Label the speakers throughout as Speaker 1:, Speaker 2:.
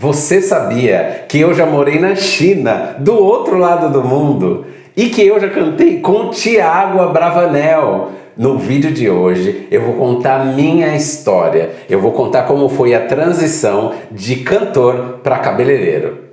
Speaker 1: Você sabia que eu já morei na China, do outro lado do mundo? E que eu já cantei com Thiago Abravanel? No vídeo de hoje eu vou contar minha história. Eu vou contar como foi a transição de cantor para cabeleireiro.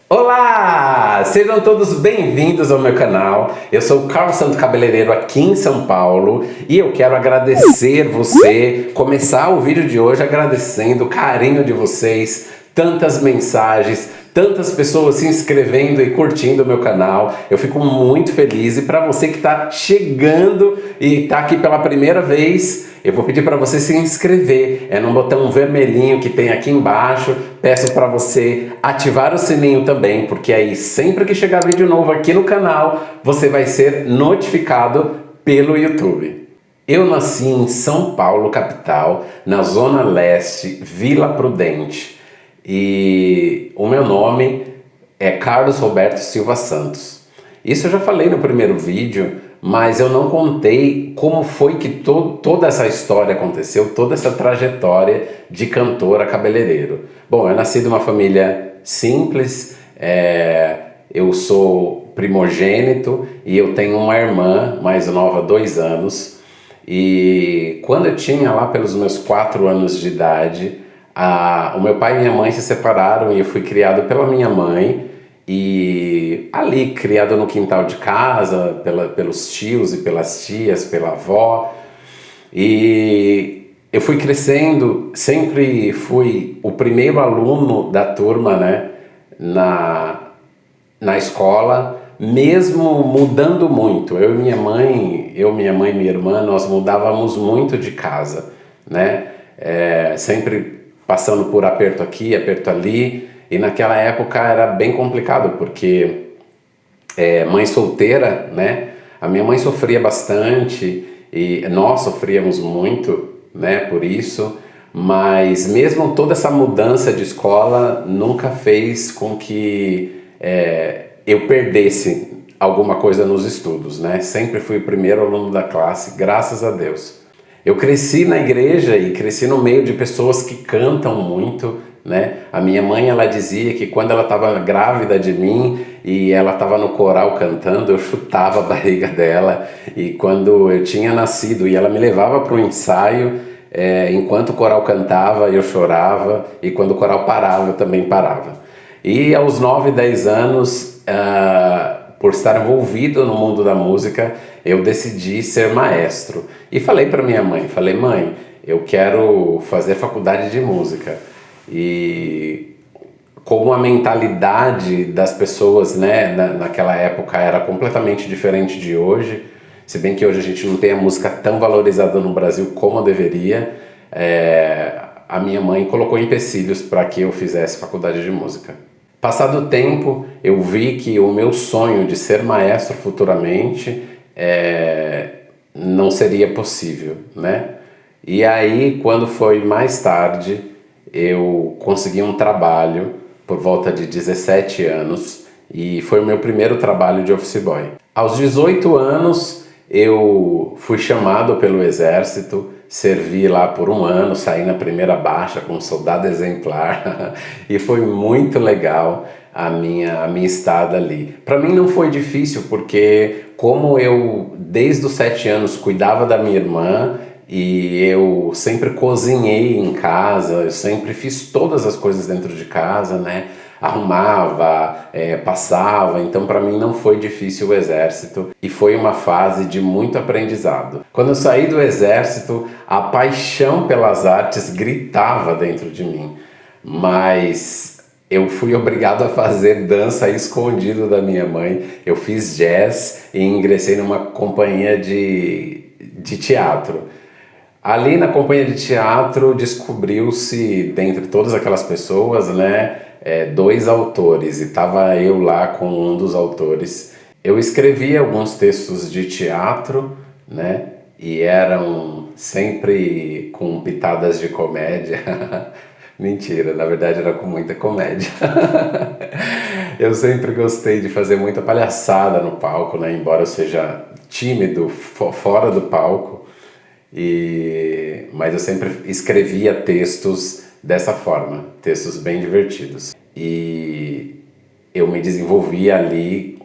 Speaker 1: Olá! Sejam todos bem-vindos ao meu canal. Eu sou o Carlos Santo Cabeleireiro aqui em São Paulo e eu quero agradecer você, começar o vídeo de hoje agradecendo o carinho de vocês, tantas mensagens, tantas pessoas se inscrevendo e curtindo o meu canal. Eu fico muito feliz e para você que está chegando e está aqui pela primeira vez, eu vou pedir para você se inscrever, é no botão vermelhinho que tem aqui embaixo. Peço para você ativar o sininho também, porque aí sempre que chegar vídeo novo aqui no canal, você vai ser notificado pelo YouTube. Eu nasci em São Paulo, capital, na Zona Leste, Vila Prudente. E o meu nome é Carlos Roberto Silva Santos. Isso eu já falei no primeiro vídeo, mas eu não contei como foi que toda essa história aconteceu, toda essa trajetória de cantor a cabeleireiro. Bom, eu nasci de uma família simples, eu sou primogênito e eu tenho uma irmã mais nova, 2 anos. E quando eu tinha lá pelos meus 4 anos de idade, o meu pai e minha mãe se separaram e eu fui criado pela minha mãe. E ali, criado no quintal de casa, pelos tios e pelas tias, pela avó. E eu fui crescendo, sempre fui o primeiro aluno da turma, né, na escola, mesmo mudando muito. Minha mãe e minha irmã, nós mudávamos muito de casa, né, sempre passando por aperto aqui, aperto ali. E naquela época era bem complicado, porque mãe solteira, né? A minha mãe sofria bastante e nós sofríamos muito, né? Por isso, mas mesmo toda essa mudança de escola nunca fez com que eu perdesse alguma coisa nos estudos, né? Sempre fui o primeiro aluno da classe, graças a Deus. Eu cresci na igreja e cresci no meio de pessoas que cantam muito, né? A minha mãe, ela dizia que quando ela estava grávida de mim e ela estava no coral cantando, eu chutava a barriga dela. E quando eu tinha nascido e ela me levava para o ensaio, enquanto o coral cantava, eu chorava, e quando o coral parava, eu também parava. E aos 9, 10 anos, por estar envolvido no mundo da música, eu decidi ser maestro. E falei para minha mãe, mãe, eu quero fazer faculdade de música. E como a mentalidade das pessoas, né, naquela época era completamente diferente de hoje, se bem que hoje a gente não tem a música tão valorizada no Brasil como deveria, a minha mãe colocou empecilhos para que eu fizesse faculdade de música. Passado o tempo, eu vi que o meu sonho de ser maestro futuramente não seria possível, né? E aí, quando foi mais tarde, eu consegui um trabalho por volta de 17 anos e foi o meu primeiro trabalho de office boy. Aos 18 anos, eu fui chamado pelo exército, servi lá por 1 ano, saí na primeira baixa como soldado exemplar e foi muito legal a minha estada ali. Para mim não foi difícil, porque como eu desde os 7 anos cuidava da minha irmã e eu sempre cozinhei em casa, eu sempre fiz todas as coisas dentro de casa, né? Arrumava, passava, então para mim não foi difícil o exército e foi uma fase de muito aprendizado. Quando eu saí do exército, a paixão pelas artes gritava dentro de mim, mas eu fui obrigado a fazer dança escondido da minha mãe. Eu fiz jazz e ingressei numa companhia de teatro. Ali na companhia de teatro descobriu-se, dentre todas aquelas pessoas, né, 2 autores, e estava eu lá com um dos autores. Eu escrevia alguns textos de teatro, né, e eram sempre com pitadas de comédia. Mentira, na verdade era com muita comédia. Eu sempre gostei de fazer muita palhaçada no palco, né? Embora eu seja tímido fora do palco, mas eu sempre escrevia textos dessa forma, textos bem divertidos. E eu me desenvolvia ali,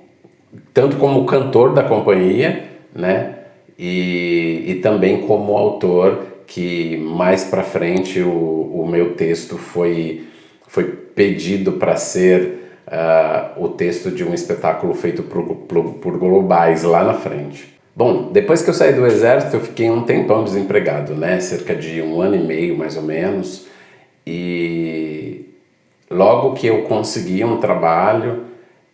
Speaker 1: tanto como cantor da companhia, né? E também como autor, que mais pra frente o meu texto foi pedido para ser o texto de um espetáculo feito por globais lá na frente. Bom, depois que eu saí do exército, eu fiquei um tempão desempregado, né? Cerca de 1 ano e meio, mais ou menos. E logo que eu consegui um trabalho,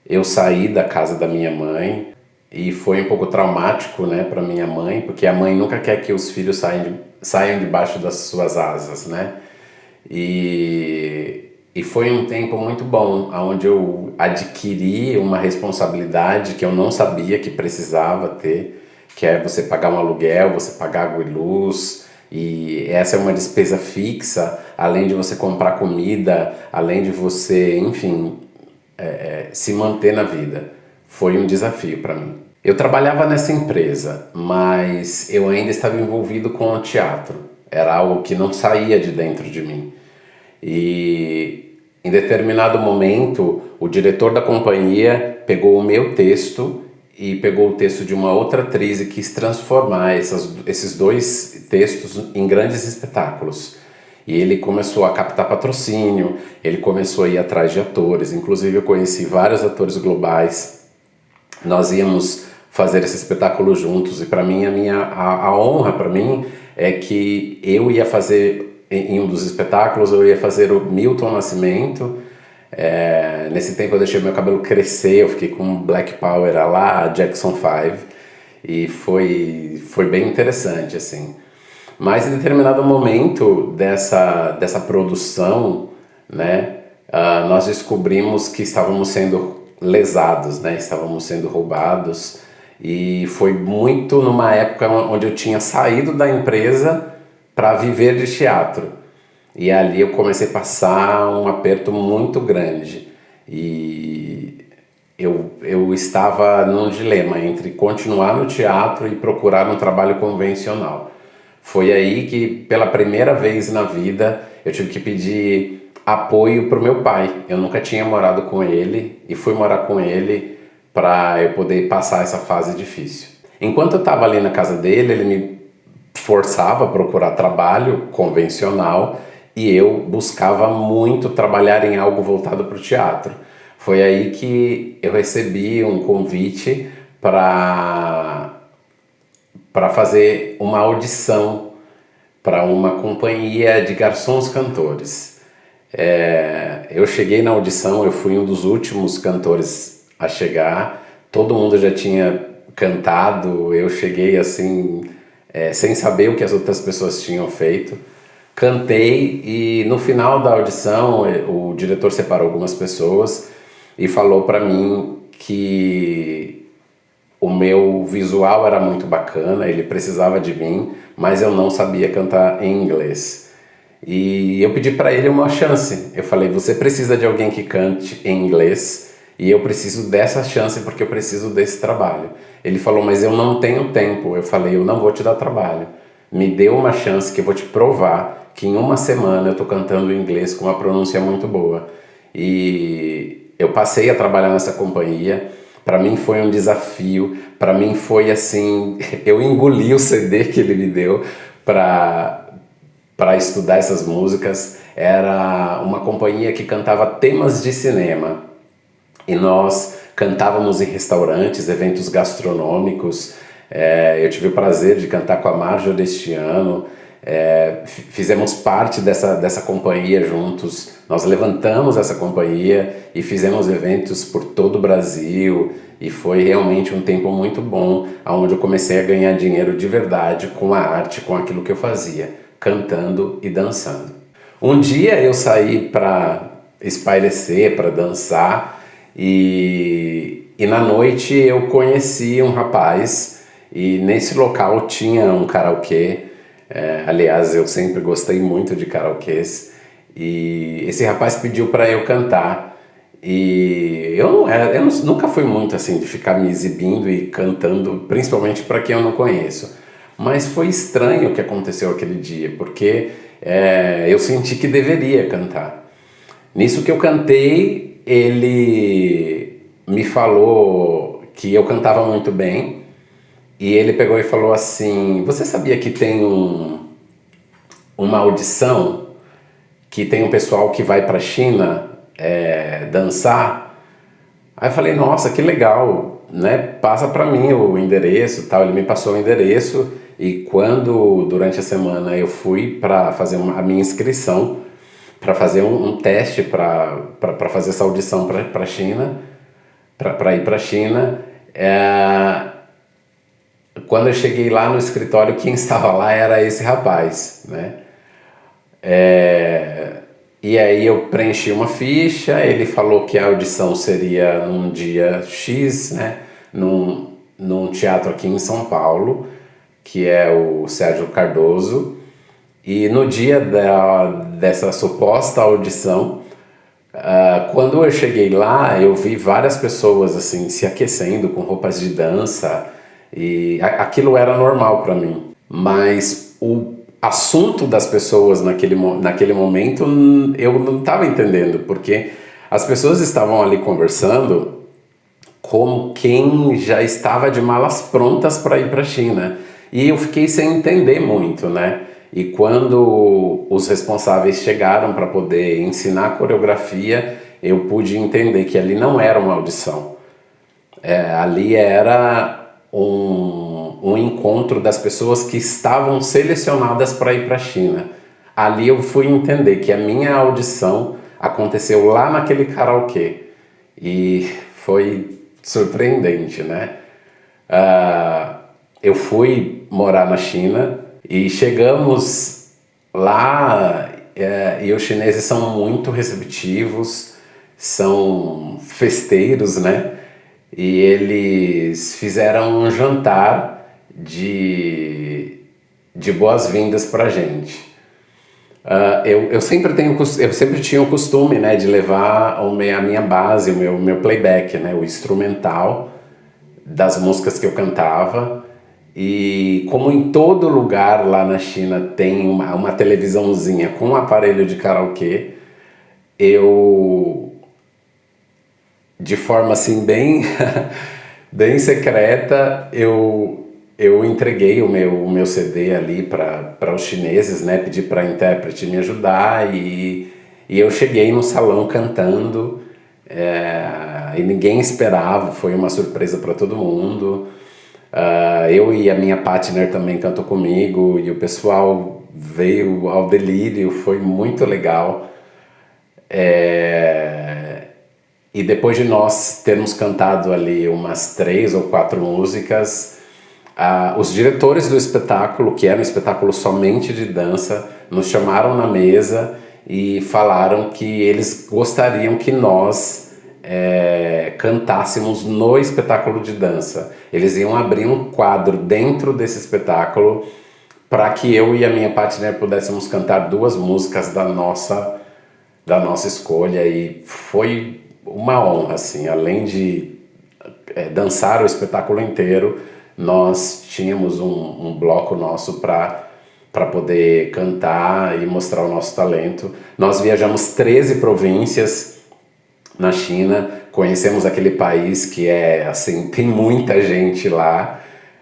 Speaker 1: eu saí da casa da minha mãe e foi um pouco traumático, né, para minha mãe, porque a mãe nunca quer que os filhos saiam debaixo das suas asas, né? E foi um tempo muito bom, onde eu adquiri uma responsabilidade que eu não sabia que precisava ter, que é você pagar um aluguel, você pagar água e luz, e essa é uma despesa fixa, além de você comprar comida, além de você, enfim, se manter na vida. Foi um desafio para mim. Eu trabalhava nessa empresa, mas eu ainda estava envolvido com o teatro. Era algo que não saía de dentro de mim. E em determinado momento, o diretor da companhia pegou o meu texto e pegou o texto de uma outra atriz e quis transformar esses dois textos em grandes espetáculos. E ele começou a captar patrocínio, ele começou a ir atrás de atores, inclusive eu conheci vários atores globais. Nós íamos fazer esse espetáculo juntos e para mim a honra para mim é que eu ia fazer em um dos espetáculos, eu ia fazer o Milton Nascimento. Nesse tempo eu deixei meu cabelo crescer, eu fiquei com Black Power lá, Jackson 5, e foi bem interessante, assim. Mas em determinado momento dessa produção, né, nós descobrimos que estávamos sendo lesados, né, estávamos sendo roubados, e foi muito numa época onde eu tinha saído da empresa para viver de teatro. E ali eu comecei a passar um aperto muito grande. E eu estava num dilema entre continuar no teatro e procurar um trabalho convencional. Foi aí que, pela primeira vez na vida, eu tive que pedir apoio para o meu pai. Eu nunca tinha morado com ele e fui morar com ele para eu poder passar essa fase difícil. Enquanto eu estava ali na casa dele, ele me forçava a procurar trabalho convencional e eu buscava muito trabalhar em algo voltado para o teatro. Foi aí que eu recebi um convite para fazer uma audição para uma companhia de garçons cantores. Eu cheguei na audição, eu fui um dos últimos cantores a chegar, todo mundo já tinha cantado, eu cheguei assim, sem saber o que as outras pessoas tinham feito. Cantei e no final da audição o diretor separou algumas pessoas e falou para mim que o meu visual era muito bacana, ele precisava de mim, mas eu não sabia cantar em inglês. E eu pedi para ele uma chance. Eu falei, você precisa de alguém que cante em inglês e eu preciso dessa chance porque eu preciso desse trabalho. Ele falou, mas eu não tenho tempo. Eu falei, eu não vou te dar trabalho. Me dê uma chance que eu vou te provar que em uma semana eu estou cantando em inglês com uma pronúncia muito boa. E eu passei a trabalhar nessa companhia. Para mim foi um desafio, para mim foi assim, eu engoli o CD que ele me deu para estudar essas músicas. Era uma companhia que cantava temas de cinema e nós cantávamos em restaurantes, eventos gastronômicos. Eu tive o prazer de cantar com a Marjorie este ano. Fizemos parte dessa companhia juntos, nós levantamos essa companhia e fizemos eventos por todo o Brasil e foi realmente um tempo muito bom, onde eu comecei a ganhar dinheiro de verdade com a arte, com aquilo que eu fazia, cantando e dançando. Um dia eu saí para espairecer, para dançar e na noite eu conheci um rapaz e nesse local tinha um karaokê. Aliás, eu sempre gostei muito de karaokês e esse rapaz pediu para eu cantar E nunca fui muito assim de ficar me exibindo e cantando, principalmente para quem eu não conheço. Mas foi estranho o que aconteceu aquele dia, porque eu senti que deveria cantar. Nisso que eu cantei, ele me falou que eu cantava muito bem, e ele pegou e falou assim: você sabia que tem uma audição que tem um pessoal que vai para a China dançar? Aí eu falei: nossa, que legal, né? Passa para mim o endereço, tal. Ele me passou o endereço, e quando durante a semana eu fui para fazer a minha inscrição, para fazer um teste para fazer essa audição para a China, para ir para a China, quando eu cheguei lá no escritório, quem estava lá era esse rapaz, né? E aí eu preenchi uma ficha, ele falou que a audição seria num dia X, né? Num teatro aqui em São Paulo, que é o Sérgio Cardoso. E no dia dessa suposta audição, quando eu cheguei lá, eu vi várias pessoas assim se aquecendo com roupas de dança, e aquilo era normal para mim. Mas o assunto das pessoas naquele momento eu não estava entendendo, porque as pessoas estavam ali conversando como quem já estava de malas prontas para ir para a China. E eu fiquei sem entender muito, né? E quando os responsáveis chegaram para poder ensinar a coreografia, eu pude entender que ali não era uma audição. Ali era um encontro das pessoas que estavam selecionadas para ir para a China. Ali eu fui entender que a minha audição aconteceu lá naquele karaokê. E foi surpreendente, né? Eu fui morar na China e chegamos lá, e os chineses são muito receptivos, são festeiros, né? E eles fizeram um jantar de boas-vindas pra gente. Eu sempre tinha o costume, né, de levar a minha base, o meu playback, né, o instrumental das músicas que eu cantava. E como em todo lugar lá na China tem uma televisãozinha com um aparelho de karaokê, eu, de forma assim bem, bem secreta, eu entreguei o meu CD ali para os chineses, né? Pedi para a intérprete me ajudar, e eu cheguei no salão cantando, e ninguém esperava, foi uma surpresa para todo mundo. Eu e a minha partner também cantou comigo, e o pessoal veio ao delírio, foi muito legal. E depois de nós termos cantado ali umas 3 ou 4 músicas, os diretores do espetáculo, que era um espetáculo somente de dança, nos chamaram na mesa e falaram que eles gostariam que nós cantássemos no espetáculo de dança. Eles iam abrir um quadro dentro desse espetáculo para que eu e a minha partner pudéssemos cantar 2 músicas da nossa escolha, e foi uma honra, assim. Além de dançar o espetáculo inteiro, nós tínhamos um bloco nosso para poder cantar e mostrar o nosso talento. Nós viajamos 13 províncias na China, conhecemos aquele país que assim, tem muita gente lá.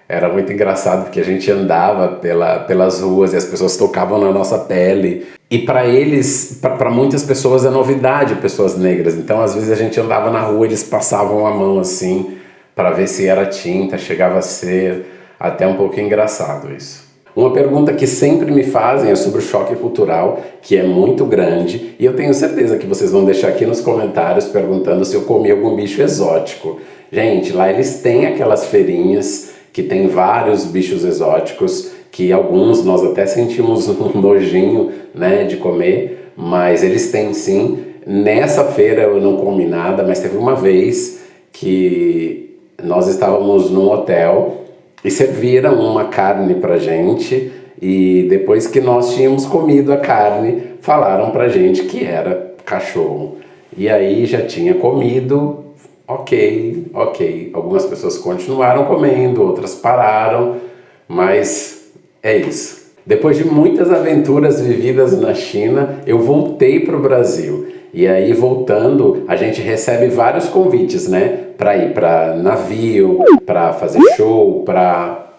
Speaker 1: Era muito engraçado porque a gente andava pelas ruas e as pessoas tocavam na nossa pele. E para eles, para muitas pessoas é novidade, pessoas negras. Então às vezes a gente andava na rua, eles passavam a mão assim para ver se era tinta, chegava a ser até um pouco engraçado isso. Uma pergunta que sempre me fazem é sobre o choque cultural, que é muito grande, e eu tenho certeza que vocês vão deixar aqui nos comentários perguntando se eu comi algum bicho exótico. Gente, lá eles têm aquelas feirinhas que tem vários bichos exóticos, que alguns nós até sentimos um nojinho, né, de comer, mas eles têm sim. Nessa feira eu não comi nada, mas teve uma vez que nós estávamos num hotel e serviram uma carne pra gente, e depois que nós tínhamos comido a carne, falaram pra gente que era cachorro. E aí já tinha comido, ok. Algumas pessoas continuaram comendo, outras pararam, mas é isso. Depois de muitas aventuras vividas na China, eu voltei para o Brasil. E aí, voltando, a gente recebe vários convites, né? Para ir para navio, para fazer show, para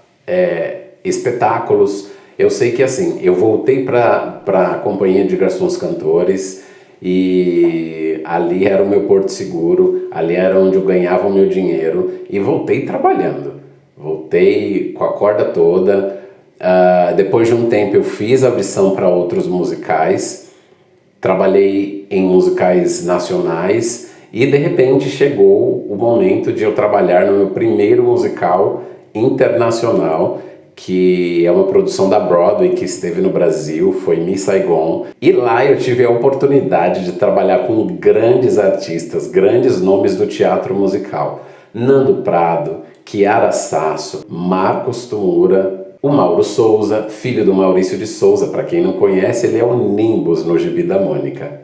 Speaker 1: espetáculos. Eu sei que assim, eu voltei para a companhia de garçons cantores e ali era o meu porto seguro, ali era onde eu ganhava o meu dinheiro e voltei trabalhando. Voltei com a corda toda. Depois de um tempo eu fiz audição para outros musicais, trabalhei em musicais nacionais e de repente chegou o momento de eu trabalhar no meu primeiro musical internacional, que é uma produção da Broadway que esteve no Brasil, foi Miss Saigon. E lá eu tive a oportunidade de trabalhar com grandes artistas, grandes nomes do teatro musical. Nando Prado, Chiara Sasso, Marcos Tumura, o Mauro Souza, filho do Maurício de Souza, para quem não conhece, ele é o Nimbus no Gibi da Mônica.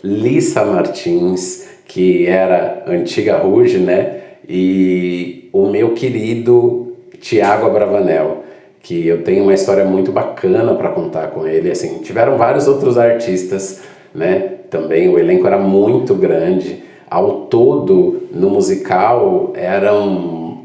Speaker 1: Lissa Martins, que era antiga Ruge, né? E o meu querido Tiago Abravanel, que eu tenho uma história muito bacana para contar com ele. Assim, tiveram vários outros artistas, né? Também o elenco era muito grande. Ao todo, no musical, eram,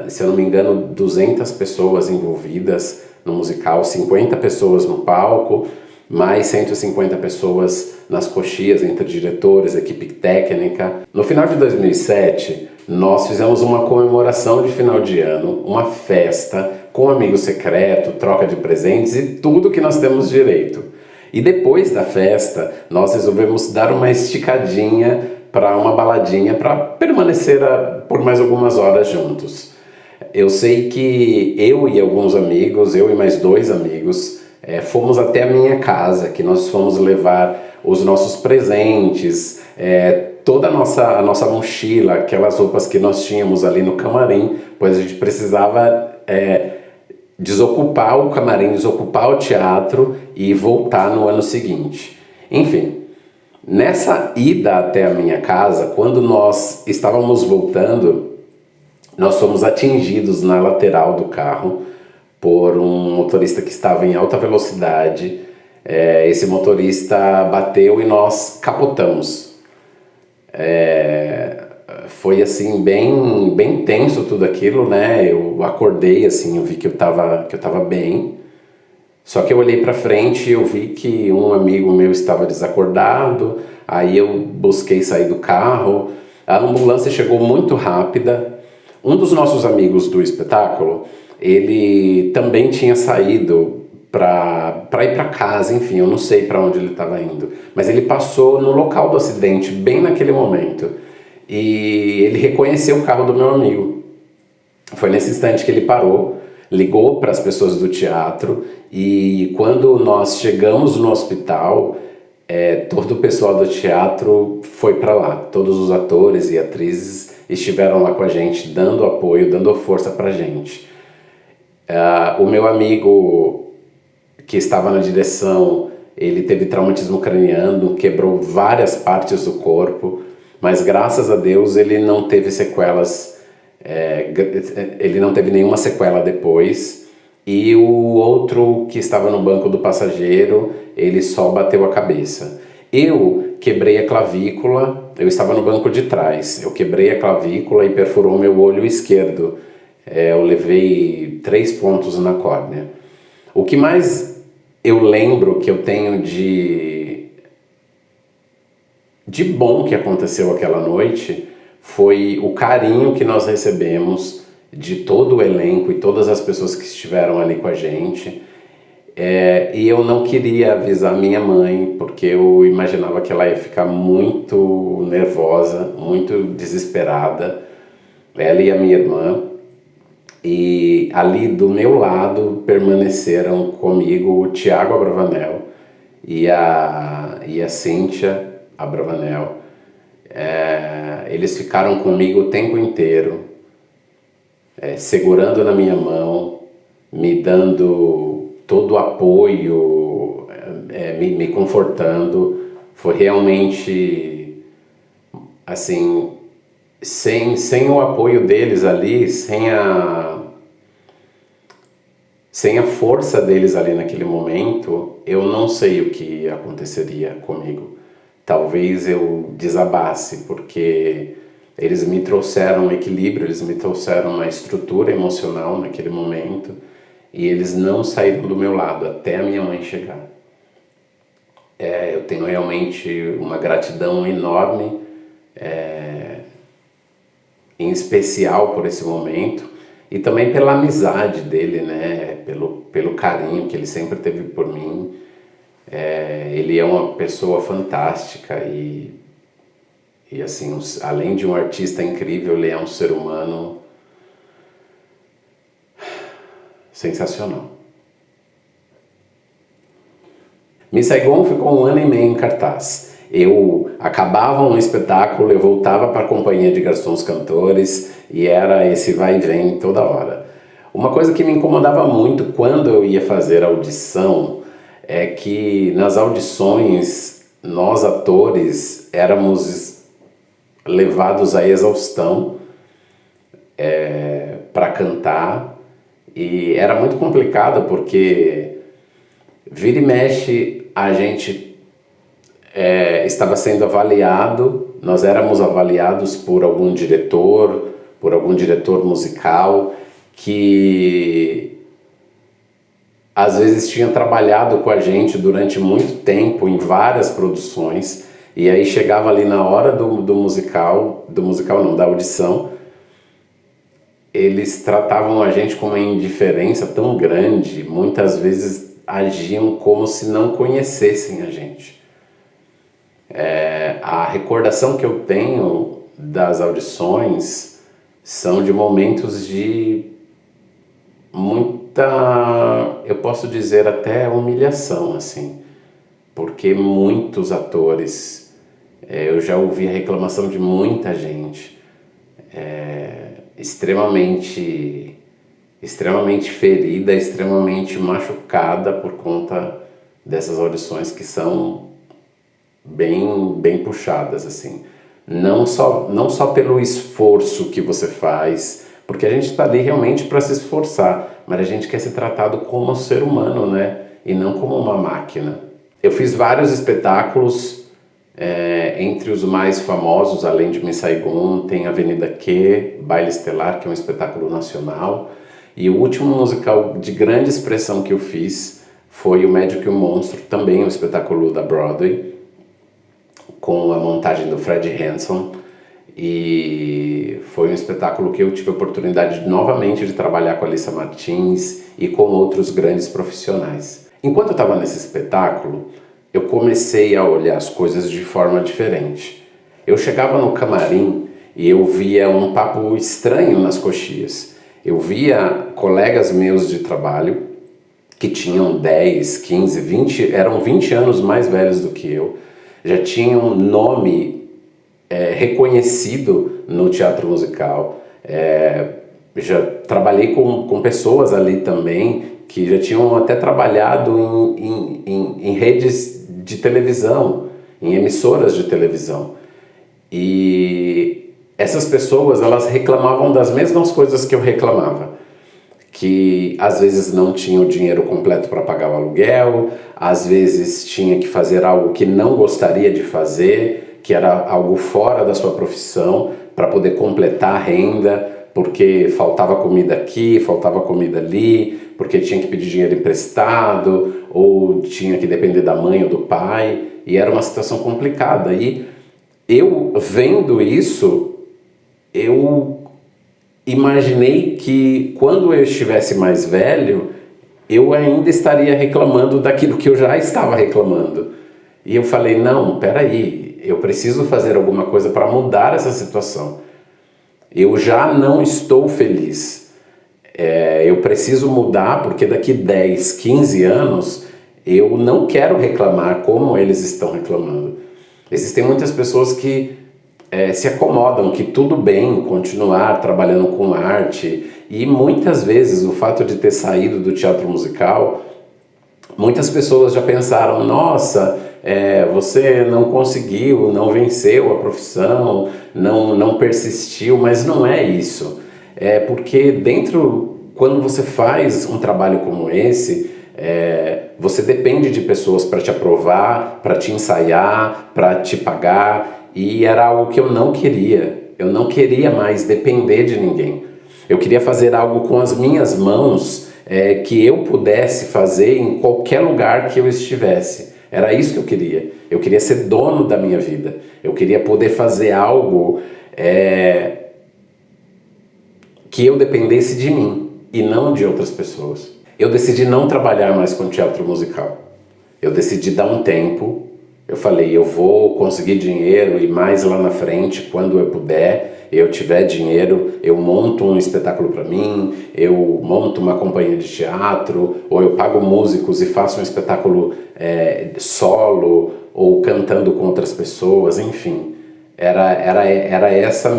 Speaker 1: se eu não me engano, 200 pessoas envolvidas no musical, 50 pessoas no palco, mais 150 pessoas nas coxias, entre diretores, equipe técnica. No final de 2007, nós fizemos uma comemoração de final de ano, uma festa com amigo secreto, troca de presentes e tudo que nós temos direito. E depois da festa, nós resolvemos dar uma esticadinha para uma baladinha para permanecer por mais algumas horas juntos. Eu sei que eu e alguns amigos, eu e mais 2 amigos, fomos até a minha casa, que nós fomos levar os nossos presentes, toda a nossa mochila, aquelas roupas que nós tínhamos ali no camarim, pois a gente precisava desocupar o camarim, desocupar o teatro e voltar no ano seguinte. Enfim, nessa ida até a minha casa, quando nós estávamos voltando, nós fomos atingidos na lateral do carro por um motorista que estava em alta velocidade. Esse motorista bateu e nós capotamos. Foi assim bem tenso tudo aquilo, né? Eu acordei assim, eu vi que eu tava bem. Só que eu olhei para frente e eu vi que um amigo meu estava desacordado. Aí eu busquei sair do carro. A ambulância chegou muito rápida. Um dos nossos amigos do espetáculo, ele também tinha saído para ir para casa, enfim, eu não sei para onde ele estava indo, mas ele passou no local do acidente bem naquele momento e ele reconheceu o carro do meu amigo. Foi nesse instante que ele parou, ligou para as pessoas do teatro e quando nós chegamos no hospital, todo o pessoal do teatro foi para lá, todos os atores e atrizes estiveram lá com a gente, dando apoio, dando força pra gente. O meu amigo que estava na direção, ele teve traumatismo craniano, quebrou várias partes do corpo, mas graças a Deus ele não teve sequelas, ele não teve nenhuma sequela depois. E o outro que estava no banco do passageiro, ele só bateu a cabeça. Eu quebrei a clavícula, eu estava no banco de trás, eu quebrei a clavícula e perfurou meu olho esquerdo. Eu levei 3 pontos na córnea. O que mais eu lembro que eu tenho de bom que aconteceu aquela noite foi o carinho que nós recebemos de todo o elenco e todas as pessoas que estiveram ali com a gente. E eu não queria avisar minha mãe, porque eu imaginava que ela ia ficar muito nervosa, muito desesperada, ela e a minha irmã. E ali do meu lado permaneceram comigo o Tiago Abravanel e a Cíntia Abravanel. Eles ficaram comigo o tempo inteiro, segurando na minha mão, me dando todo o apoio, me confortando. Foi realmente assim, sem o apoio deles ali, sem a força deles ali naquele momento, eu não sei o que aconteceria comigo. Talvez eu desabasse, porque eles me trouxeram um equilíbrio, eles me trouxeram uma estrutura emocional naquele momento, e eles não saíram do meu lado até a minha mãe chegar. Eu tenho realmente uma gratidão enorme, em especial por esse momento, e também pela amizade dele, né? Pelo carinho que ele sempre teve por mim. Ele é uma pessoa fantástica e assim, além de um artista incrível, ele é um ser humano sensacional. Miss Saigon ficou 1 ano e meio em cartaz. Eu acabava um espetáculo, eu voltava para a companhia de garçons cantores e era esse vai e vem toda hora. Uma coisa que me incomodava muito quando eu ia fazer audição é que nas audições nós atores éramos levados à exaustão para cantar, e era muito complicado porque vira e mexe a gente estava sendo avaliado, nós éramos avaliados por algum diretor musical que às vezes tinha trabalhado com a gente durante muito tempo em várias produções, e aí chegava ali na hora da audição, eles tratavam a gente com uma indiferença tão grande, muitas vezes agiam como se não conhecessem a gente. A recordação que eu tenho das audições são de momentos de muita, eu posso dizer até humilhação, assim, porque muitos atores, eu já ouvi a reclamação de muita gente, extremamente ferida, extremamente machucada por conta dessas audições que são bem puxadas, assim. Não só pelo esforço que você faz, porque a gente está ali realmente para se esforçar, mas a gente quer ser tratado como um ser humano, né? E não como uma máquina. Eu fiz vários espetáculos, entre os mais famosos, além de Miss Saigon, tem Avenida Q, Baile Estelar, que é um espetáculo nacional, e o último musical de grande expressão que eu fiz foi O Médico e o Monstro, também um espetáculo da Broadway, com a montagem do Fred Hanson, e foi um espetáculo que eu tive a oportunidade novamente de trabalhar com a Alissa Martins e com outros grandes profissionais. Enquanto eu estava nesse espetáculo, eu comecei a olhar as coisas de forma diferente. Eu chegava no camarim e eu via um papo estranho nas coxias. Eu via colegas meus de trabalho que tinham 10, 15, 20, eram 20 anos mais velhos do que eu, já tinham nome reconhecido no teatro musical. Já trabalhei com pessoas ali também que já tinham até trabalhado em redes de televisão, em emissoras de televisão. E essas pessoas, elas reclamavam das mesmas coisas que eu reclamava. Que às vezes não tinha o dinheiro completo para pagar o aluguel, às vezes tinha que fazer algo que não gostaria de fazer, que era algo fora da sua profissão, para poder completar a renda, porque faltava comida aqui, faltava comida ali, porque tinha que pedir dinheiro emprestado, ou tinha que depender da mãe ou do pai, e era uma situação complicada. E eu, vendo isso, eu imaginei que quando eu estivesse mais velho, eu ainda estaria reclamando daquilo que eu já estava reclamando. E eu falei, não, peraí, eu preciso fazer alguma coisa para mudar essa situação. Eu já não estou feliz. Eu preciso mudar porque daqui 10, 15 anos eu não quero reclamar como eles estão reclamando. Existem muitas pessoas que se acomodam, que tudo bem continuar trabalhando com arte, e muitas vezes o fato de ter saído do teatro musical, muitas pessoas já pensaram, nossa, você não conseguiu, não venceu a profissão, não persistiu, mas não é isso. É porque quando você faz um trabalho como esse, você depende de pessoas para te aprovar, para te ensaiar, para te pagar, e era algo que eu não queria. Eu não queria mais depender de ninguém. Eu queria fazer algo com as minhas mãos, que eu pudesse fazer em qualquer lugar que eu estivesse. Era isso que eu queria. Eu queria ser dono da minha vida. Eu queria poder fazer algo que eu dependesse de mim e não de outras pessoas. Eu decidi não trabalhar mais com teatro musical. Eu decidi dar um tempo. Eu falei, eu vou conseguir dinheiro e mais lá na frente, quando eu puder, eu tiver dinheiro, eu monto um espetáculo para mim, eu monto uma companhia de teatro, ou eu pago músicos e faço um espetáculo solo, ou cantando com outras pessoas, enfim. Era essa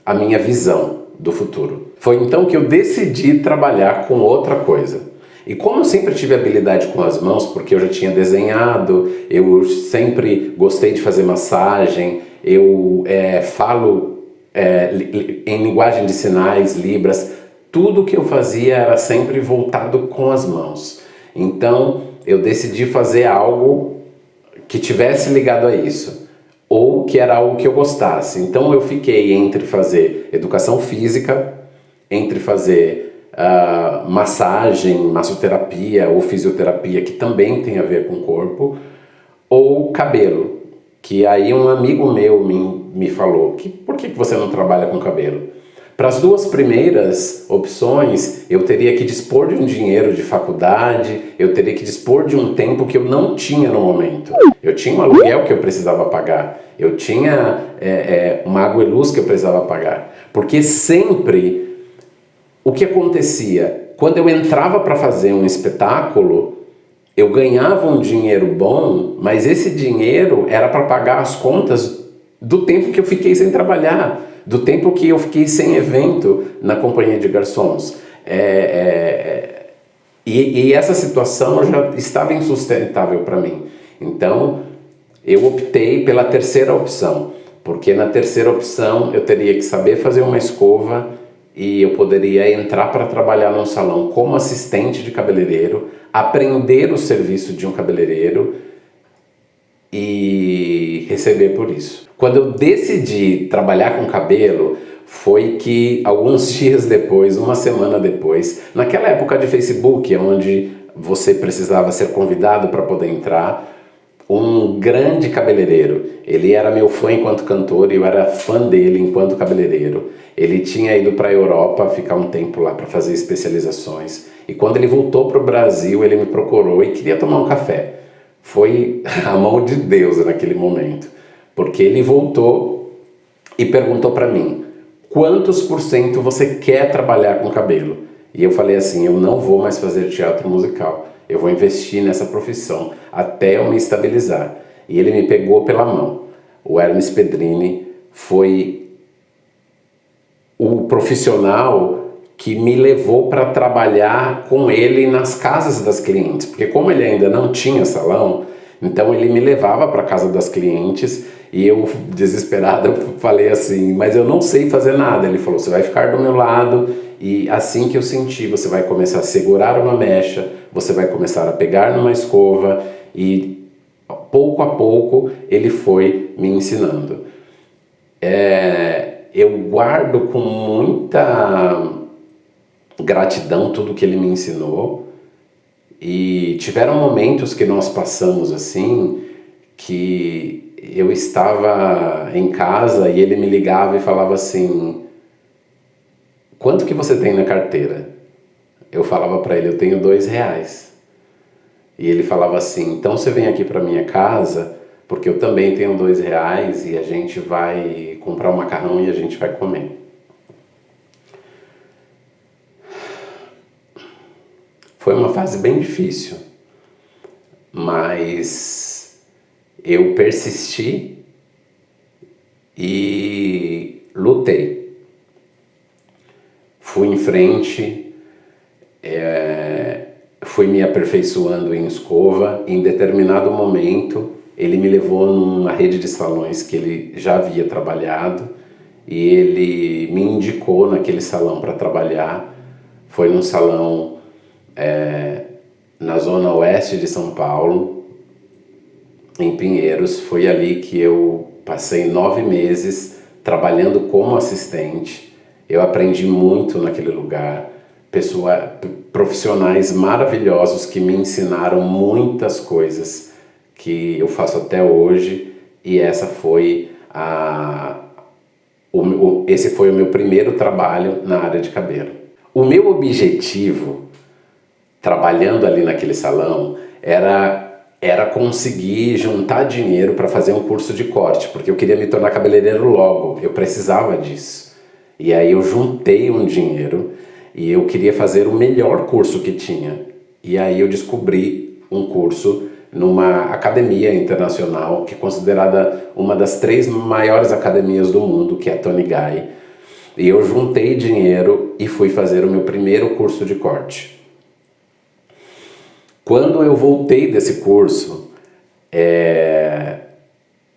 Speaker 1: a minha visão do futuro. Foi então que eu decidi trabalhar com outra coisa. E como eu sempre tive habilidade com as mãos, porque eu já tinha desenhado, eu sempre gostei de fazer massagem, eu falo em linguagem de sinais, libras, tudo que eu fazia era sempre voltado com as mãos. Então eu decidi fazer algo que tivesse ligado a isso, ou que era algo que eu gostasse. Então eu fiquei entre fazer educação física, entre fazer massagem, massoterapia ou fisioterapia, que também tem a ver com o corpo, ou cabelo, que aí um amigo meu me falou, por que você não trabalha com cabelo? Para as duas primeiras opções, eu teria que dispor de um dinheiro de faculdade, eu teria que dispor de um tempo que eu não tinha no momento. Eu tinha um aluguel que eu precisava pagar, eu tinha uma água e luz que eu precisava pagar, porque sempre o que acontecia? Quando eu entrava para fazer um espetáculo, eu ganhava um dinheiro bom, mas esse dinheiro era para pagar as contas do tempo que eu fiquei sem trabalhar, do tempo que eu fiquei sem evento na companhia de garçons. E essa situação já estava insustentável para mim. Então, eu optei pela terceira opção, porque na terceira opção eu teria que saber fazer uma escova e eu poderia entrar para trabalhar num salão como assistente de cabeleireiro, aprender o serviço de um cabeleireiro e receber por isso. Quando eu decidi trabalhar com cabelo, foi que alguns dias depois, uma semana depois, naquela época de Facebook, onde você precisava ser convidado para poder entrar, um grande cabeleireiro, ele era meu fã enquanto cantor e eu era fã dele enquanto cabeleireiro. Ele tinha ido para a Europa ficar um tempo lá para fazer especializações e quando ele voltou para o Brasil ele me procurou e queria tomar um café. Foi a mão de Deus naquele momento, porque ele voltou e perguntou para mim, quantos por cento você quer trabalhar com cabelo? E eu falei assim, eu não vou mais fazer teatro musical. Eu vou investir nessa profissão até eu me estabilizar. E ele me pegou pela mão. O Hermes Pedrini foi o profissional que me levou para trabalhar com ele nas casas das clientes. Porque como ele ainda não tinha salão, então ele me levava para a casa das clientes e eu, desesperado, falei assim, mas eu não sei fazer nada. Ele falou, você vai ficar do meu lado e assim que eu sentir, você vai começar a segurar uma mecha, você vai começar a pegar numa escova e pouco a pouco ele foi me ensinando. Eu guardo com muita gratidão tudo que ele me ensinou e tiveram momentos que nós passamos assim que eu estava em casa e ele me ligava e falava assim, quanto que você tem na carteira? Eu falava para ele, eu tenho R$2. E ele falava assim, então você vem aqui para minha casa, porque eu também tenho R$2 e a gente vai comprar um macarrão e a gente vai comer. Foi uma fase bem difícil, mas eu persisti e lutei. Fui em frente, fui me aperfeiçoando em escova. Em determinado momento, ele me levou numa rede de salões que ele já havia trabalhado e ele me indicou naquele salão para trabalhar. Foi num salão na zona oeste de São Paulo, em Pinheiros. Foi ali que eu passei 9 meses trabalhando como assistente. Eu aprendi muito naquele lugar. Profissionais maravilhosos que me ensinaram muitas coisas que eu faço até hoje, e essa foi esse foi o meu primeiro trabalho na área de cabelo. O meu objetivo, trabalhando ali naquele salão, era conseguir juntar dinheiro para fazer um curso de corte, porque eu queria me tornar cabeleireiro logo, eu precisava disso. E aí eu juntei um dinheiro e eu queria fazer o melhor curso que tinha. E aí eu descobri um curso numa academia internacional que é considerada uma das 3 maiores academias do mundo, que é a Tony Guy. E eu juntei dinheiro e fui fazer o meu primeiro curso de corte. Quando eu voltei desse curso,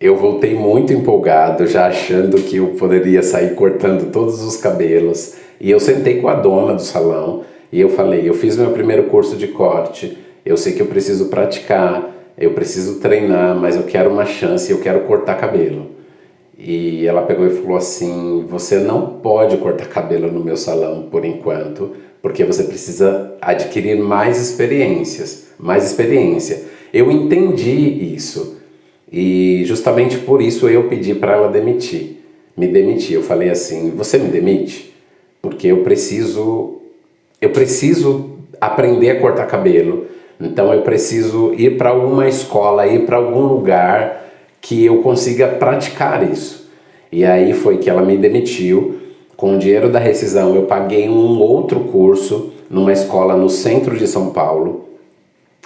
Speaker 1: eu voltei muito empolgado, já achando que eu poderia sair cortando todos os cabelos. E eu sentei com a dona do salão e eu falei: eu fiz meu primeiro curso de corte, eu sei que eu preciso praticar, eu preciso treinar, mas eu quero uma chance, eu quero cortar cabelo. E ela pegou e falou assim: você não pode cortar cabelo no meu salão por enquanto, porque você precisa adquirir mais experiência. Eu entendi isso e justamente por isso eu pedi para ela me demitir. Eu falei assim: você me demite? Porque eu preciso aprender a cortar cabelo, então eu preciso ir para alguma escola, ir para algum lugar que eu consiga praticar isso. E aí foi que ela me demitiu. Com o dinheiro da rescisão eu paguei um outro curso numa escola no centro de São Paulo.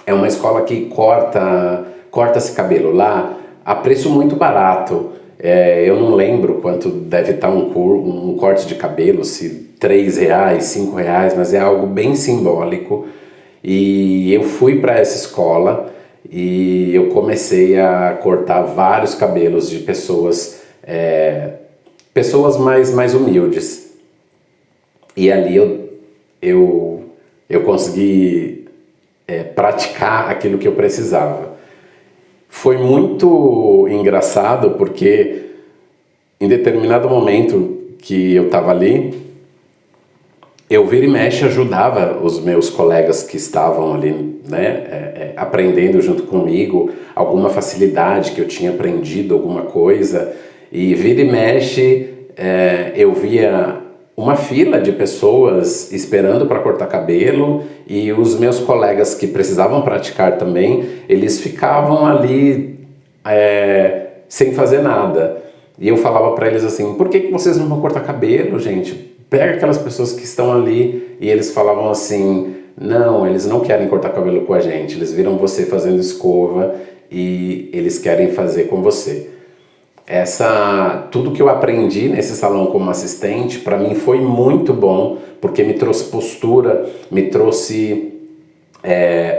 Speaker 1: É uma escola que corta-se cabelo lá a preço muito barato. Eu não lembro quanto deve estar um corte de cabelo, se R$3, R$5, mas é algo bem simbólico. E eu fui para essa escola e eu comecei a cortar vários cabelos de pessoas mais humildes. E ali eu consegui praticar aquilo que eu precisava. Foi muito engraçado porque em determinado momento que eu estava ali, eu vira e mexe ajudava os meus colegas que estavam ali, né, aprendendo junto comigo, alguma facilidade que eu tinha aprendido, alguma coisa, e vira e mexe eu via uma fila de pessoas esperando para cortar cabelo, e os meus colegas que precisavam praticar também, eles ficavam ali sem fazer nada. E eu falava para eles assim: por que vocês não vão cortar cabelo, gente? Pega aquelas pessoas que estão ali. E eles falavam assim: não, eles não querem cortar cabelo com a gente, eles viram você fazendo escova e eles querem fazer com você. Tudo que eu aprendi nesse salão como assistente, para mim foi muito bom, porque me trouxe postura, me trouxe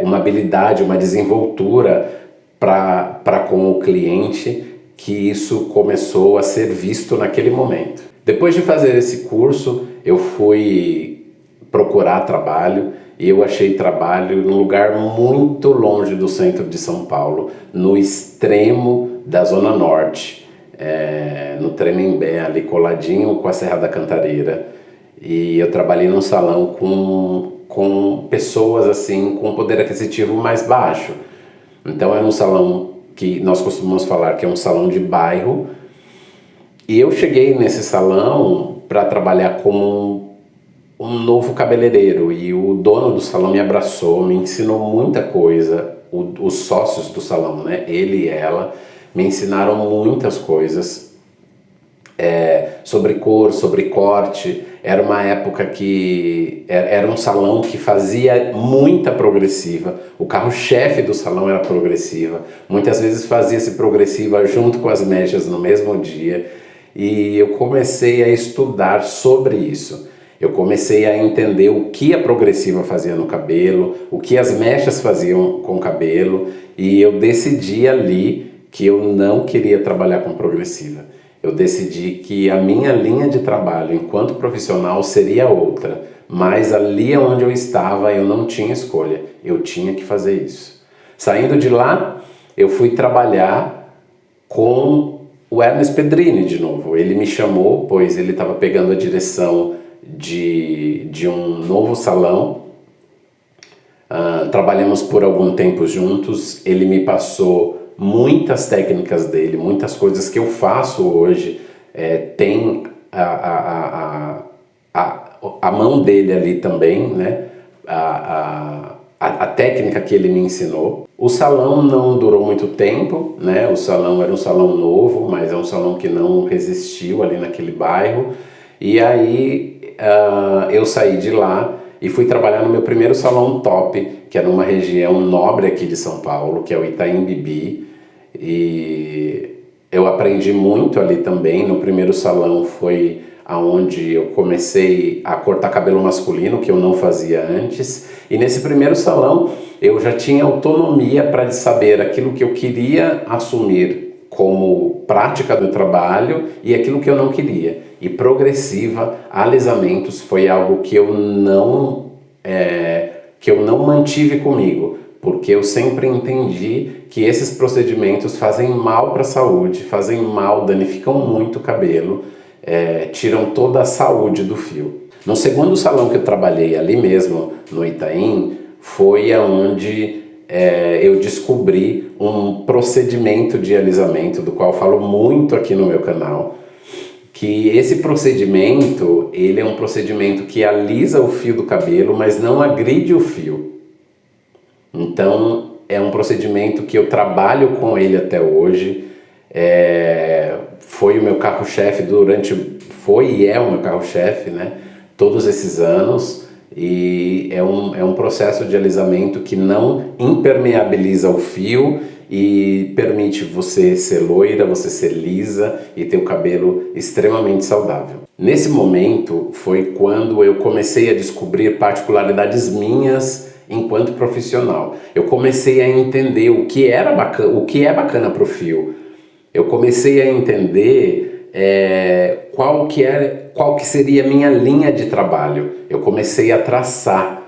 Speaker 1: uma habilidade, uma desenvoltura para com o cliente, que isso começou a ser visto naquele momento. Depois de fazer esse curso, eu fui procurar trabalho e eu achei trabalho num lugar muito longe do centro de São Paulo, no extremo da Zona Norte. No Tremembé, ali coladinho com a Serra da Cantareira. E eu trabalhei num salão com pessoas assim com poder aquisitivo mais baixo. Então era um salão que nós costumamos falar que é um salão de bairro. E eu cheguei nesse salão para trabalhar como um novo cabeleireiro, e o dono do salão me abraçou, me ensinou muita coisa. Os sócios do salão, né, ele e ela, me ensinaram muitas coisas sobre cor, sobre corte. Era uma época que era um salão que fazia muita progressiva. O carro-chefe do salão era progressiva. Muitas vezes fazia-se progressiva junto com as mechas no mesmo dia. E eu comecei a estudar sobre isso. Eu comecei a entender o que a progressiva fazia no cabelo, o que as mechas faziam com o cabelo, e eu decidi ali que eu não queria trabalhar com progressiva. Eu decidi que a minha linha de trabalho enquanto profissional seria outra, mas ali onde eu estava eu não tinha escolha, eu tinha que fazer isso. Saindo de lá, eu fui trabalhar com o Hermes Pedrini de novo. Ele me chamou, pois ele estava pegando a direção de um novo salão. Trabalhamos por algum tempo juntos, ele me passou muitas técnicas dele, muitas coisas que eu faço hoje, tem a mão dele ali também, né? A técnica que ele me ensinou. O salão não durou muito tempo, né? O salão era um salão novo, mas é um salão que não resistiu ali naquele bairro. E aí eu saí de lá e fui trabalhar no meu primeiro salão top, que é numa região nobre aqui de São Paulo, que é o Itaim Bibi. E eu aprendi muito ali também. No primeiro salão foi aonde eu comecei a cortar cabelo masculino, que eu não fazia antes. E nesse primeiro salão eu já tinha autonomia para saber aquilo que eu queria assumir como prática do trabalho e aquilo que eu não queria. E progressiva, alisamentos, foi algo que eu não mantive comigo, porque eu sempre entendi que esses procedimentos fazem mal para a saúde, fazem mal, danificam muito o cabelo, tiram toda a saúde do fio. No segundo salão que eu trabalhei ali mesmo, no Itaim, foi onde eu descobri um procedimento de alisamento, do qual eu falo muito aqui no meu canal, que esse procedimento, ele é um procedimento que alisa o fio do cabelo, mas não agride o fio. Então, é um procedimento que eu trabalho com ele até hoje. Foi o meu carro-chefe foi e é o meu carro-chefe, né? Todos esses anos. E é um processo de alisamento que não impermeabiliza o fio e permite você ser loira, você ser lisa e ter o cabelo extremamente saudável. Nesse momento foi quando eu comecei a descobrir particularidades minhas enquanto profissional. Eu comecei a entender o que era bacana, o que é bacana para o fio. Eu comecei a entender qual que seria a minha linha de trabalho. Eu comecei a traçar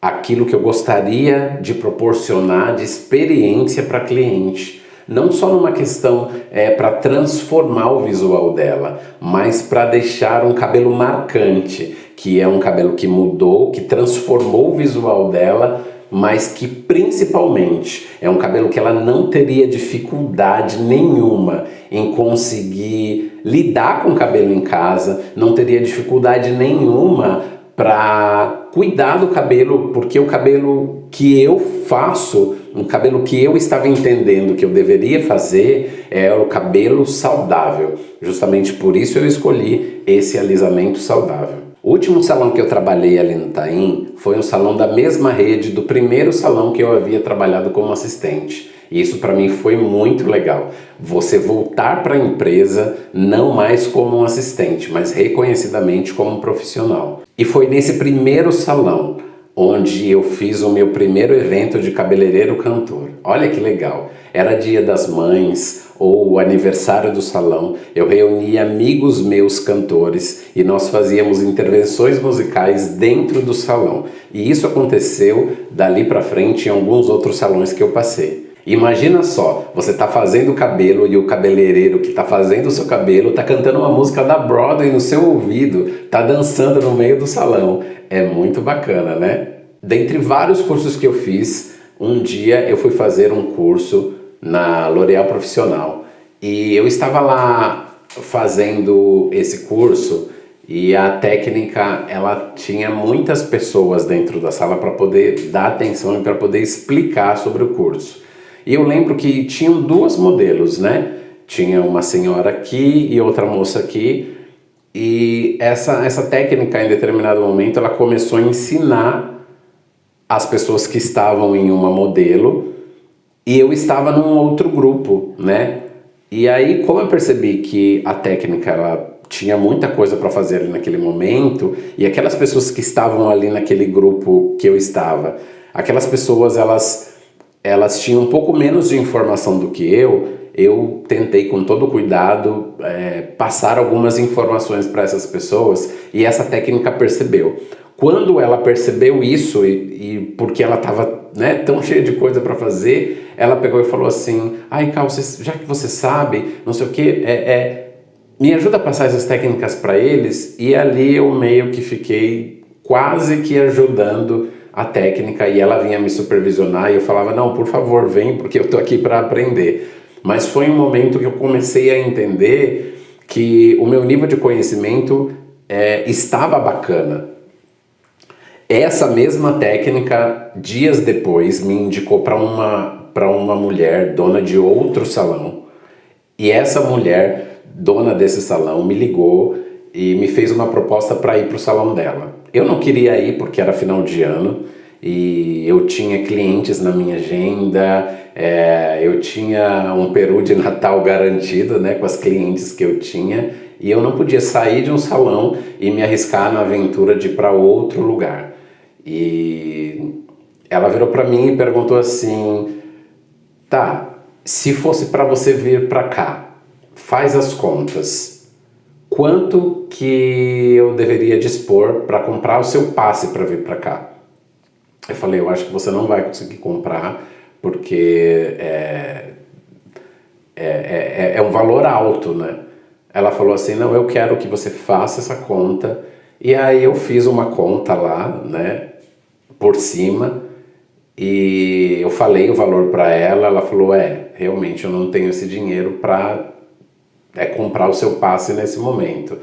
Speaker 1: aquilo que eu gostaria de proporcionar de experiência para cliente. Não só numa questão para transformar o visual dela, mas para deixar um cabelo marcante, que é um cabelo que mudou, que transformou o visual dela, mas que principalmente é um cabelo que ela não teria dificuldade nenhuma em conseguir lidar com o cabelo em casa, não teria dificuldade nenhuma para cuidar do cabelo, porque o cabelo que eu faço, o cabelo que eu estava entendendo que eu deveria fazer é o cabelo saudável. Justamente por isso eu escolhi esse alisamento saudável. O último salão que eu trabalhei ali no Itaim foi um salão da mesma rede do primeiro salão que eu havia trabalhado como assistente. E isso para mim foi muito legal. Você voltar para a empresa não mais como um assistente, mas reconhecidamente como um profissional. E foi nesse primeiro salão onde eu fiz o meu primeiro evento de cabeleireiro cantor. Olha que legal! Era Dia das Mães ou o aniversário do salão. Eu reunia amigos meus cantores e nós fazíamos intervenções musicais dentro do salão. E isso aconteceu dali para frente em alguns outros salões que eu passei. Imagina só, você tá fazendo o cabelo e o cabeleireiro que tá fazendo o seu cabelo tá cantando uma música da Broadway no seu ouvido, tá dançando no meio do salão. É muito bacana, né? Dentre vários cursos que eu fiz, um dia eu fui fazer um curso na L'Oréal Profissional e eu estava lá fazendo esse curso e a técnica, ela tinha muitas pessoas dentro da sala para poder dar atenção e para poder explicar sobre o curso. E eu lembro que tinham duas modelos, né? Tinha uma senhora aqui e outra moça aqui. E essa técnica, em determinado momento, ela começou a ensinar as pessoas que estavam em uma modelo e eu estava num outro grupo, né? E aí, como eu percebi que a técnica ela tinha muita coisa para fazer ali naquele momento, e aquelas pessoas que estavam ali naquele grupo que eu estava, aquelas pessoas elas tinham um pouco menos de informação do que eu tentei com todo cuidado passar algumas informações para essas pessoas, e essa técnica percebeu. Quando ela percebeu isso, e porque ela estava, né, tão cheia de coisa para fazer, ela pegou e falou assim: ai, Cal, já que você sabe, não sei o que, me ajuda a passar essas técnicas para eles. E ali eu meio que fiquei quase que ajudando a técnica, e ela vinha me supervisionar e eu falava: não, por favor, vem, porque eu tô aqui para aprender. Mas foi um momento que eu comecei a entender que o meu nível de conhecimento estava bacana. Essa mesma técnica, dias depois, me indicou para uma mulher dona de outro salão. E essa mulher, dona desse salão, me ligou e me fez uma proposta para ir para o salão dela. Eu não queria ir porque era final de ano e eu tinha clientes na minha agenda, eu tinha um peru de Natal garantido, né, com as clientes que eu tinha, e eu não podia sair de um salão e me arriscar na aventura de ir para outro lugar. E ela virou para mim e perguntou assim: tá, se fosse para você vir para cá, faz as contas, quanto que eu deveria dispor para comprar o seu passe para vir para cá? Eu falei: eu acho que você não vai conseguir comprar, porque é um valor alto, né? Ela falou assim: não, eu quero que você faça essa conta. E aí eu fiz uma conta lá, né, por cima, e eu falei o valor para ela. Ela falou: realmente eu não tenho esse dinheiro para comprar o seu passe nesse momento.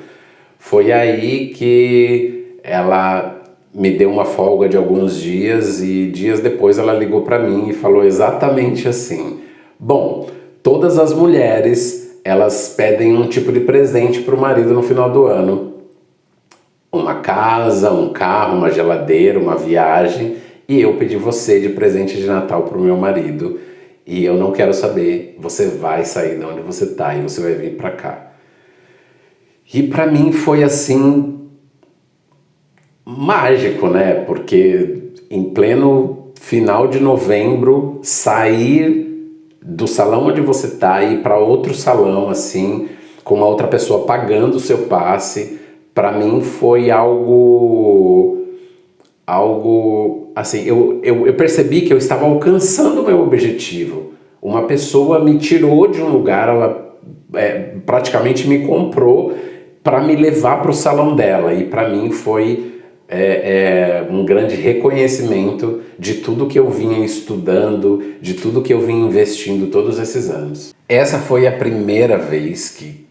Speaker 1: Foi aí que ela me deu uma folga de alguns dias, e dias depois ela ligou para mim e falou exatamente assim: bom, todas as mulheres, elas pedem um tipo de presente para o marido no final do ano. Uma casa, um carro, uma geladeira, uma viagem, e eu pedi você de presente de Natal para o meu marido, e eu não quero saber, você vai sair de onde você está e você vai vir para cá. E para mim foi assim, mágico, né? Porque em pleno final de novembro, sair do salão onde você está e ir para outro salão, assim, com uma outra pessoa pagando o seu passe, para mim foi algo assim, eu percebi que eu estava alcançando o meu objetivo. Uma pessoa me tirou de um lugar, ela praticamente me comprou para me levar para o salão dela, e para mim foi um grande reconhecimento de tudo que eu vinha estudando, de tudo que eu vinha investindo todos esses anos. Essa foi a primeira vez que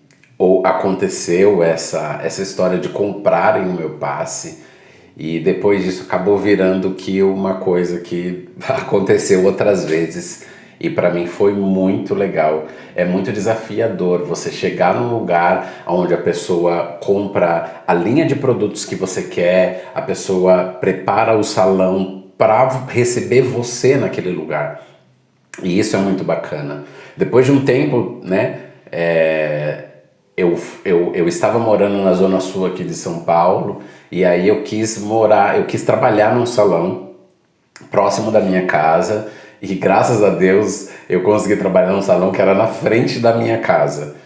Speaker 1: aconteceu essa história de comprarem o meu passe, e depois disso acabou virando que uma coisa que aconteceu outras vezes, e para mim foi muito legal. É muito desafiador você chegar num lugar onde a pessoa compra a linha de produtos que você quer, a pessoa prepara o salão para receber você naquele lugar, e isso é muito bacana. Depois de um tempo, né, eu estava morando na Zona Sul aqui de São Paulo, e aí eu quis trabalhar num salão próximo da minha casa, e graças a Deus eu consegui trabalhar num salão que era na frente da minha casa.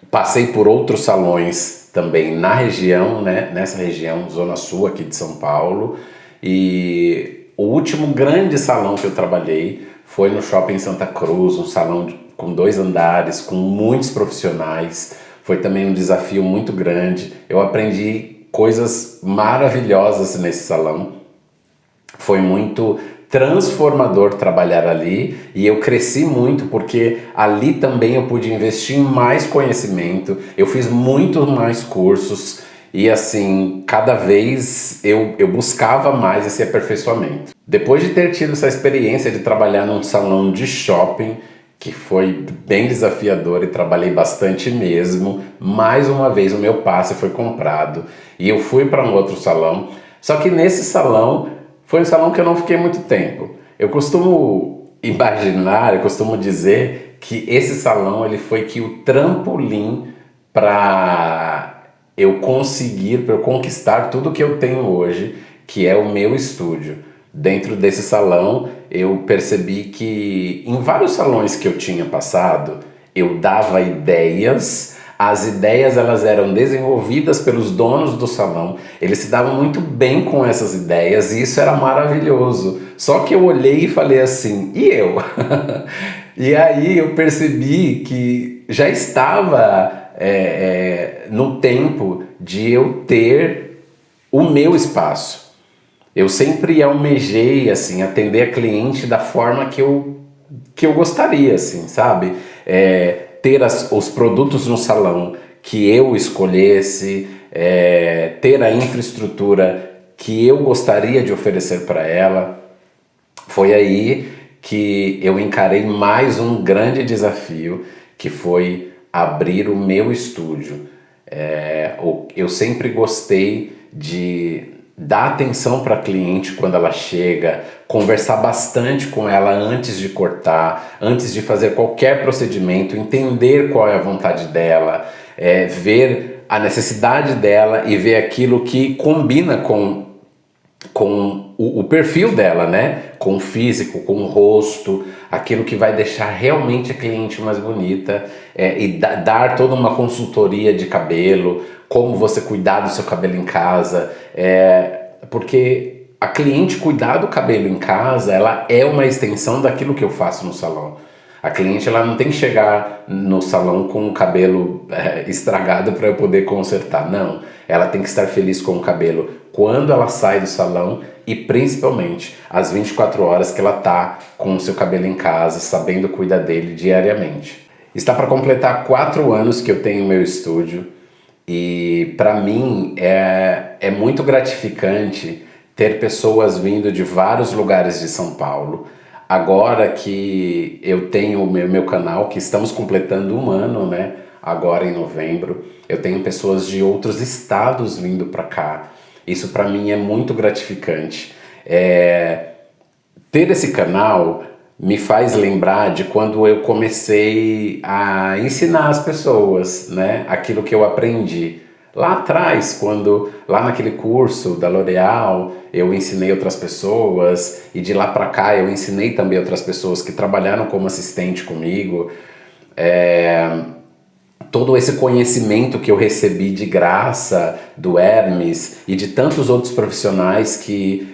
Speaker 1: Passei por outros salões também na região, né, nessa região, Zona Sul aqui de São Paulo, e o último grande salão que eu trabalhei foi no Shopping Santa Cruz, um salão com 2 andares, com muitos profissionais. Foi também um desafio muito grande. Eu aprendi coisas maravilhosas nesse salão. Foi muito transformador trabalhar ali, e eu cresci muito porque ali também eu pude investir em mais conhecimento. Eu fiz muito mais cursos, e assim, cada vez eu buscava mais esse aperfeiçoamento. Depois de ter tido essa experiência de trabalhar num salão de shopping, que foi bem desafiador e trabalhei bastante mesmo, mais uma vez o meu passe foi comprado e eu fui para um outro salão. Só que nesse salão, foi um salão que eu não fiquei muito tempo. Eu costumo imaginar, eu costumo dizer que esse salão ele foi que o trampolim para eu conseguir, para eu conquistar tudo que eu tenho hoje, que é o meu estúdio. Dentro desse salão, eu percebi que em vários salões que eu tinha passado, eu dava ideias, as ideias elas eram desenvolvidas pelos donos do salão, eles se davam muito bem com essas ideias e isso era maravilhoso. Só que eu olhei e falei assim, e eu? E aí eu percebi que já estava no tempo de eu ter o meu espaço. Eu sempre almejei, assim, atender a cliente da forma que eu gostaria, assim, sabe? Ter os produtos no salão que eu escolhesse, ter a infraestrutura que eu gostaria de oferecer para ela. Foi aí que eu encarei mais um grande desafio, que foi abrir o meu estúdio. Eu sempre gostei de dar atenção para a cliente quando ela chega, conversar bastante com ela antes de cortar, antes de fazer qualquer procedimento, entender qual é a vontade dela, ver a necessidade dela e ver aquilo que combina com o perfil dela, né? Com o físico, com o rosto, aquilo que vai deixar realmente a cliente mais bonita, e dar toda uma consultoria de cabelo, como você cuidar do seu cabelo em casa, porque a cliente cuidar do cabelo em casa, ela é uma extensão daquilo que eu faço no salão. A cliente ela não tem que chegar no salão com o cabelo estragado para eu poder consertar, não. Ela tem que estar feliz com o cabelo quando ela sai do salão e principalmente às 24 horas que ela tá com o seu cabelo em casa, sabendo cuidar dele diariamente. Está para completar 4 anos que eu tenho meu estúdio e para mim é muito gratificante ter pessoas vindo de vários lugares de São Paulo. Agora que eu tenho o meu canal, que estamos completando 1 ano, né? Agora em novembro, eu tenho pessoas de outros estados vindo para cá. Isso para mim é muito gratificante. Ter esse canal me faz lembrar de quando eu comecei a ensinar as pessoas, né? Aquilo que eu aprendi. Lá atrás, lá naquele curso da L'Oréal, eu ensinei outras pessoas e de lá para cá eu ensinei também outras pessoas que trabalharam como assistente comigo. Todo esse conhecimento que eu recebi de graça do Hermes e de tantos outros profissionais que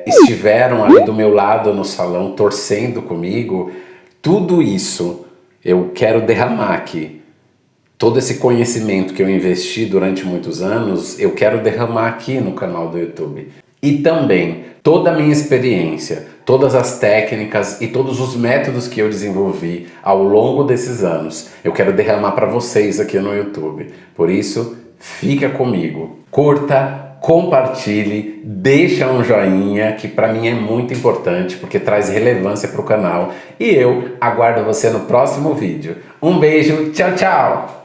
Speaker 1: estiveram ali do meu lado no salão torcendo comigo, tudo isso eu quero derramar aqui. Todo esse conhecimento que eu investi durante muitos anos, eu quero derramar aqui no canal do YouTube. E também toda a minha experiência, todas as técnicas e todos os métodos que eu desenvolvi ao longo desses anos, eu quero derramar para vocês aqui no YouTube. Por isso, fica comigo, curta, compartilhe, deixa um joinha, que para mim é muito importante, porque traz relevância para o canal. E eu aguardo você no próximo vídeo. Um beijo, tchau, tchau!